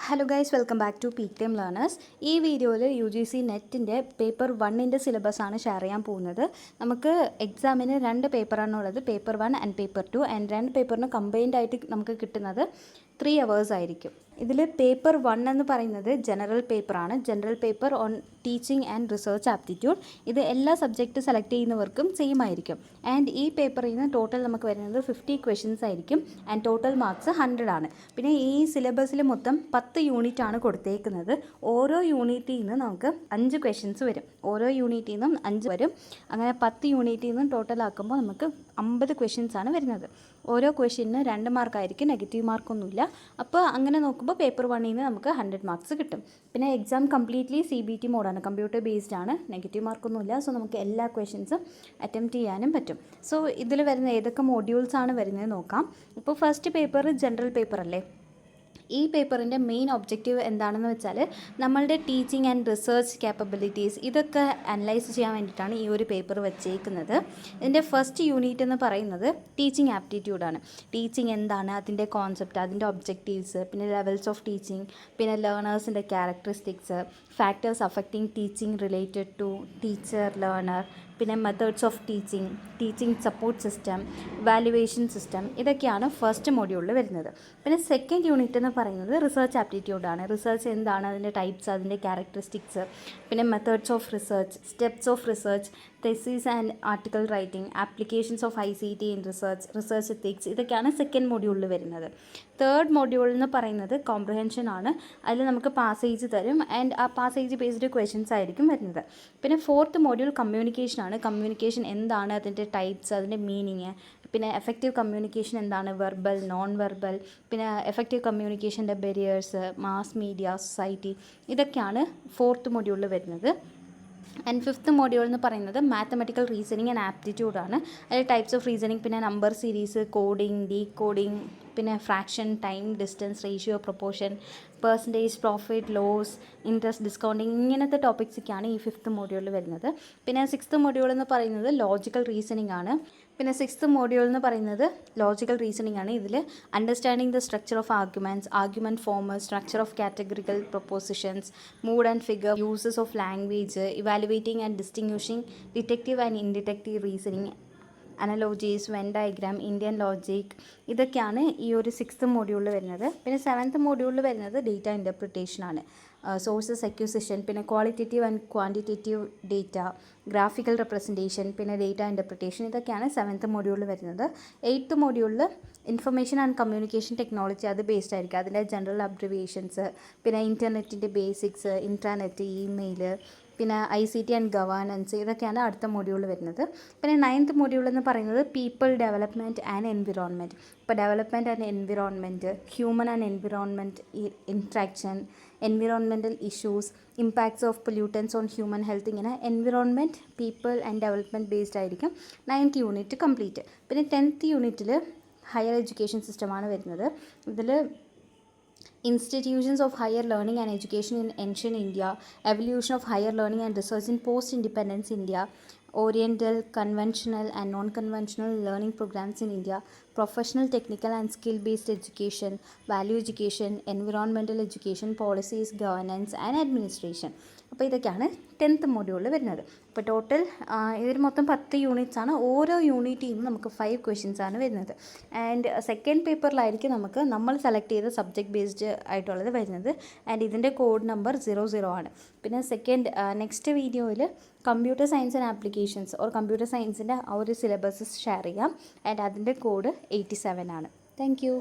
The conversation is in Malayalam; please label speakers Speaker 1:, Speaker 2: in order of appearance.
Speaker 1: Hello guys, welcome back to peak time learners. ഈ വീഡിയോയിൽ UGC നെറ്റിൻ്റെ പേപ്പർ 1ൻ്റെ സിലബസാണ് ഷെയർ ചെയ്യാൻ പോകുന്നത്. നമുക്ക് എക്സാമിന് 2 പേപ്പറാണുള്ളത്, പേപ്പർ 1 ആൻഡ് പേപ്പർ 2. ആൻഡ് 2 പേപ്പറിന് കമ്പൈൻഡ് ആയിട്ട് നമുക്ക് കിട്ടുന്നത് 3 hours ആയിരിക്കും. ഇതിൽ പേപ്പർ 1 എന്ന് പറയുന്നത് ജനറൽ പേപ്പറാണ്. General paper on teaching and research aptitude. ഇത് എല്ലാ സബ്ജക്റ്റ് സെലക്ട് ചെയ്യുന്നവർക്കും സെയിം ആയിരിക്കും. ആൻഡ് ഈ പേപ്പറിൽ നിന്ന് ടോട്ടൽ നമുക്ക് വരുന്നത് 50 ക്വസ്റ്റ്യൻസ് ആയിരിക്കും. ആൻഡ് ടോട്ടൽ മാർക്സ് 100 ആണ്. പിന്നെ ഈ സിലബസിൽ മൊത്തം 10 യൂണിറ്റ് ആണ് കൊടുത്തേക്കുന്നത്. ഓരോ യൂണിറ്റിൽ നിന്ന് നമുക്ക് 5 ക്വസ്റ്റ്യൻസ് വരും. ഓരോ യൂണിറ്റിൽ നിന്നും 5 വരും. അങ്ങനെ 10 യൂണിറ്റിൽ നിന്നും ടോട്ടൽ ആക്കുമ്പോൾ നമുക്ക് 50 ക്വസ്റ്റ്യൻസ് ആണ് വരുന്നത്. ഓരോ ക്വസ്റ്റ്യന് 2 മാർക്കായിരിക്കും, നെഗറ്റീവ് മാർക്കൊന്നുമില്ല. അപ്പോൾ അങ്ങനെ നോക്കുമ്പോൾ പേപ്പർ 1ൽ നിന്ന് നമുക്ക് 100 മാർക്സ് കിട്ടും. പിന്നെ എക്സാം കംപ്ലീറ്റ്ലി CBT മോഡാണ്, കമ്പ്യൂട്ടർ ബേസ്ഡ് ആണ്, നെഗറ്റീവ് മാർക്കൊന്നുമില്ല. സോ നമുക്ക് എല്ലാ ക്വസ്റ്റ്യൻസും അറ്റംപ്റ്റ് ചെയ്യാനും പറ്റും. സോ ഇതിൽ വരുന്ന ഏതൊക്കെ മോഡ്യൂൾസ് ആണ് വരുന്നത് നോക്കാം. ഇപ്പോൾ ഫസ്റ്റ് പേപ്പർ ജനറൽ പേപ്പർ അല്ലേ. ഈ പേപ്പറിൻ്റെ മെയിൻ ഒബ്ജക്റ്റീവ് എന്താണെന്ന് വെച്ചാൽ നമ്മളുടെ ടീച്ചിങ് ആൻഡ് റിസർച്ച് ക്യാപ്പബിലിറ്റീസ് ഇതൊക്കെ അനലൈസ് ചെയ്യാൻ വേണ്ടിയിട്ടാണ് ഈ ഒരു പേപ്പർ വെച്ചേക്കുന്നത്. ഇതിൻ്റെ ഫസ്റ്റ് യൂണിറ്റ് എന്ന് പറയുന്നത് ടീച്ചിങ് ആപ്റ്റിറ്റ്യൂഡാണ്. ടീച്ചിങ് എന്താണ്, അതിൻ്റെ കോൺസെപ്റ്റ്, അതിൻ്റെ ഒബ്ജക്റ്റീവ്സ്, പിന്നെ ലെവൽസ് ഓഫ് ടീച്ചിങ്, പിന്നെ ലേണേഴ്സിൻ്റെ characteristics, factors affecting teaching related to teacher learner, പിന്നെ methods of teaching, teaching support system, valuation system, ഇതൊക്കെയാണ് ഫസ്റ്റ് മോഡ്യൂളിൽ വരുന്നത്. പിന്നെ സെക്കൻഡ് യൂണിറ്റ് എന്ന് പറയുന്നത് റിസർച്ച് ആപ്റ്റിറ്റ്യൂഡാണ്. റിസർച്ച് എന്താണ്, അതിൻ്റെ ടൈപ്സ്, അതിൻ്റെ ക്യാരക്ടറിസ്റ്റിക്സ്, പിന്നെ methods of research, steps of research, thesis and article writing, applications of ICT in research, research ethics, ഇതൊക്കെയാണ് സെക്കൻഡ് മോഡ്യൂളിൽ വരുന്നത്. തേർഡ് മോഡ്യൂൾ എന്ന് പറയുന്നത് കോംപ്രഹെൻഷൻ ആണ്. അതിൽ നമുക്ക് പാസേജ് തരും ആൻഡ് ആ പാസേജ് ബേസ്ഡ് ക്വസ്റ്റ്യൻസ് ആയിരിക്കും വരുന്നത്. പിന്നെ ഫോർത്ത് മോഡ്യൂൾ കമ്മ്യൂണിക്കേഷൻ ആണ്. കമ്മ്യൂണിക്കേഷൻ എന്താണ്, അതിൻ്റെ ടൈപ്സ്, അതിൻ്റെ മീനിങ്, പിന്നെ എഫക്റ്റീവ് കമ്മ്യൂണിക്കേഷൻ എന്താണ്, വെർബൽ, നോൺ വെർബൽ, പിന്നെ എഫക്റ്റീവ് കമ്മ്യൂണിക്കേഷൻ്റെ ബാരിയേഴ്സ്, മാസ് മീഡിയ, സൊസൈറ്റി, ഇതൊക്കെയാണ് ഫോർത്ത് മോഡ്യൂളിൽ വരുന്നത്. ആൻഡ് ഫിഫ്ത്ത് മോഡ്യൂൾ എന്ന് പറയുന്നത് മാത്തമെറ്റിക്കൽ റീസണിങ് ആൻഡ് ആപ്റ്റിറ്റ്യൂഡാണ്. അതിൽ ടൈപ്സ് ഓഫ് റീസണിങ്, പിന്നെ നമ്പർ സീരീസ്, കോഡിങ്, ഡീകോഡിങ്, പിന്നെ fraction, time, distance, ratio, proportion, percentage, profit, loss, interest, discounting, ഇങ്ങനത്തെ ടോപ്പിക്സൊക്കെയാണ് ഈ ഫിഫ്ത്ത് മോഡ്യൂളിൽ വരുന്നത്. പിന്നെ സിക്സ്ത് മോഡ്യൂൾ എന്ന് പറയുന്നത് ലോജിക്കൽ റീസണിങ് ആണ്. പിന്നെ സിക്സ്ത് മോഡ്യൂൾ എന്ന് പറയുന്നത് ലോജിക്കൽ റീസണിങ് ആണ്. ഇതിൽ understanding the structure of arguments, argument form, structure of categorical propositions, mood and figure, uses of language, evaluating and distinguishing deductive and inductive reasoning, analogies, Venn diagram, Indian logic, ഇതൊക്കെയാണ് ഈ ഒരു സിക്സ്ത് മോഡ്യൂളിൽ വരുന്നത്. പിന്നെ സെവൻത്ത് മോഡ്യൂളിൽ വരുന്നത് ഡേറ്റ ഇൻ്റർപ്രിട്ടേഷനാണ്. സോഴ്സസ് അക്യൂസിഷൻ, പിന്നെ qualitative and quantitative data, graphical representation, പിന്നെ ഡേറ്റ ഇൻ്റർപ്രിട്ടേഷൻ, ഇതൊക്കെയാണ് സെവൻത്ത് മോഡ്യൂളിൽ വരുന്നത്. എയ്ത്ത് മോഡ്യൂളിൽ ഇൻഫർമേഷൻ ആൻഡ് കമ്മ്യൂണിക്കേഷൻ ടെക്നോളജി, അത് ബേസ്ഡ് ആയിരിക്കും. അതിൻ്റെ ജനറൽ അബ്രിവേഷൻസ്, പിന്നെ ഇൻ്റർനെറ്റിൻ്റെ ബേസിക്സ്, ഇൻട്രാനെറ്റ്, ഇമെയിൽ, പിന്നെ ICT ആൻഡ് ഗവേണൻസ്, ഇതൊക്കെയാണ് അടുത്ത മോഡ്യൂളിൽ വരുന്നത്. പിന്നെ നയൻത്ത് മോഡ്യൂൾ എന്ന് പറയുന്നത് പീപ്പിൾ ഡെവലപ്മെൻറ്റ് ആൻഡ് എൻവിറോൺമെൻറ്റ്. ഇപ്പോൾ development and environment, human and environment interaction, environmental issues, impacts of pollutants on human health, ഇങ്ങനെ environment, people and development based ആയിരിക്കും 9th യൂണിറ്റ് കംപ്ലീറ്റ്. പിന്നെ 10th യൂണിറ്റിൽ ഹയർ എഡ്യൂക്കേഷൻ സിസ്റ്റമാണ് വരുന്നത്. ഇതിൽ institutions of higher learning and education in ancient India, evolution of higher learning and research in post-independence India, Oriental, conventional and non-conventional learning programs in India, professional, technical and skill-based education, value education, environmental education, policies, governance and administration. അപ്പോൾ ഇതൊക്കെയാണ് 10th മോഡ്യൂളിൽ വരുന്നത്. അപ്പോൾ ടോട്ടൽ ഇതിൽ മൊത്തം 10 യൂണിറ്റ്സ് ആണ്. ഓരോ യൂണിറ്റിൽ നിന്നും നമുക്ക് 5 ക്വസ്റ്റ്യൻസ് ആണ് വരുന്നത്. ആൻഡ് സെക്കൻഡ് പേപ്പറിലായിരിക്കും നമുക്ക് നമ്മൾ സെലക്ട് ചെയ്ത സബ്ജക്റ്റ് ബേസ്ഡ് ആയിട്ടുള്ളത് വരുന്നത്. ആൻഡ് ഇതിൻ്റെ കോഡ് നമ്പർ 00 ആണ്. പിന്നെ നെക്സ്റ്റ് വീഡിയോയിൽ computer science and applications or computer സയൻസിൻ്റെ ആ ഒരു സിലബസ് ഷെയർ ചെയ്യാം. ആൻഡ് അതിൻ്റെ കോഡ് 87 ആണ്. Thank U.